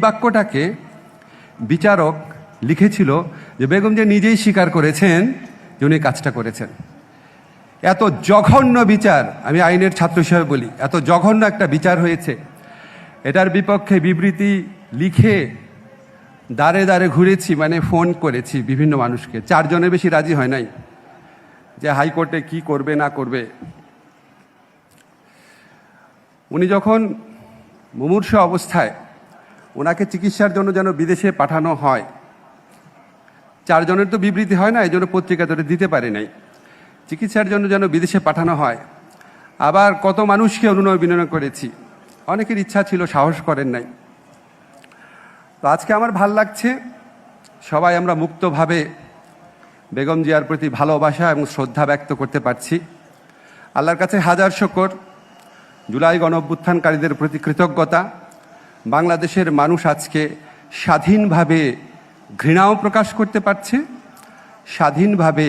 বাক্যটাকে বিচারক লিখেছিল যে বেগম জিয়া নিজেই স্বীকার করেছেন যে উনি কাজটা করেছেন। এত জঘন্য বিচার, আমি আইনের ছাত্র হিসেবে বলি, এত জঘন্য একটা বিচার হয়েছে, এটার বিপক্ষে বিবৃতি লিখে দাঁড়ে দাঁড়ে ঘুরেছি, মানে ফোন করেছি বিভিন্ন মানুষকে, 4 জনের বেশি রাজি হয় নাই যে হাইকোর্টে কি করবে না করবে। উনি যখন মুমূর্ষ অবস্থায় ওনাকে চিকিৎসার জন্য যেন বিদেশে পাঠানো হয়, 4 জনের তো বিবৃতি হয় না, এই জন্য পত্রিকা ধরে দিতে পারে নাই, চিকিৎসার জন্য যেন বিদেশে পাঠানো হয়। আবার কত মানুষকে অনুনয় বিনয় করেছি, অনেকের ইচ্ছা ছিল, সাহস করেন নাই। তো আজকে আমার ভাল লাগছে, সবাই আমরা মুক্তভাবে বেগম জিয়ার প্রতি ভালোবাসা এবং শ্রদ্ধা ব্যক্ত করতে পারছি। আল্লাহর কাছে হাজার শুকর, জুলাই গণঅভ্যুত্থানকারীদের প্রতি কৃতজ্ঞতা। বাংলাদেশের মানুষ আজকে স্বাধীনভাবে ঘৃণাও প্রকাশ করতে পারছে, স্বাধীনভাবে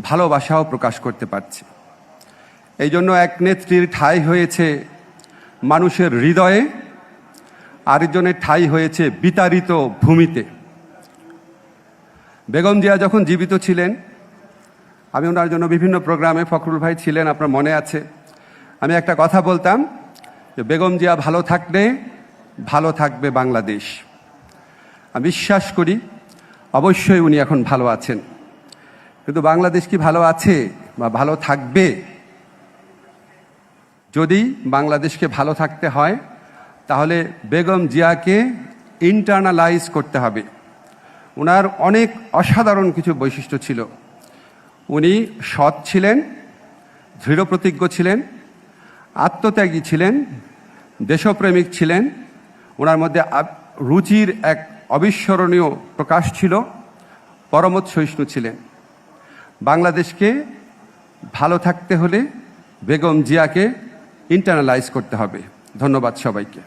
ভালোবাসাও প্রকাশ করতে পারছে। এই জন্য এক নেত্রীর ঠাঁই হয়েছে মানুষের হৃদয়ে, আরেকজনের ঠাঁই হয়েছে বিতাড়িত ভূমিতে। বেগম জিয়া যখন জীবিত ছিলেন, আমি ওনার জন্য বিভিন্ন প্রোগ্রামে, ফখরুল ভাই ছিলেন, আপনার মনে আছে, আমি একটা কথা বলতাম যে বেগম জিয়া ভালো থাকলে ভালো থাকবে বাংলাদেশ। আমি বিশ্বাস করি অবশ্যই উনি এখন ভালো আছেন, কিন্তু বাংলাদেশ কি ভালো আছে বা ভালো থাকবে? যদি বাংলাদেশকে ভালো থাকতে হয় তাহলে বেগম জিয়াকে ইন্টারনালাইজ করতে হবে। ওনার অনেক অসাধারণ কিছু বৈশিষ্ট্য ছিল। উনি সৎ ছিলেন, দৃঢ়প্রতিজ্ঞ ছিলেন, আত্মত্যাগী ছিলেন, দেশপ্রেমিক ছিলেন। ওনার মধ্যে রুচির এক অবিস্মরণীয় প্রকাশ ছিল, পরমত সহিষ্ণু ছিলেন। বাংলাদেশকে ভালো থাকতে হলে বেগম জিয়াকে ইন্টারনালাইজ করতে হবে। ধন্যবাদ সবাইকে।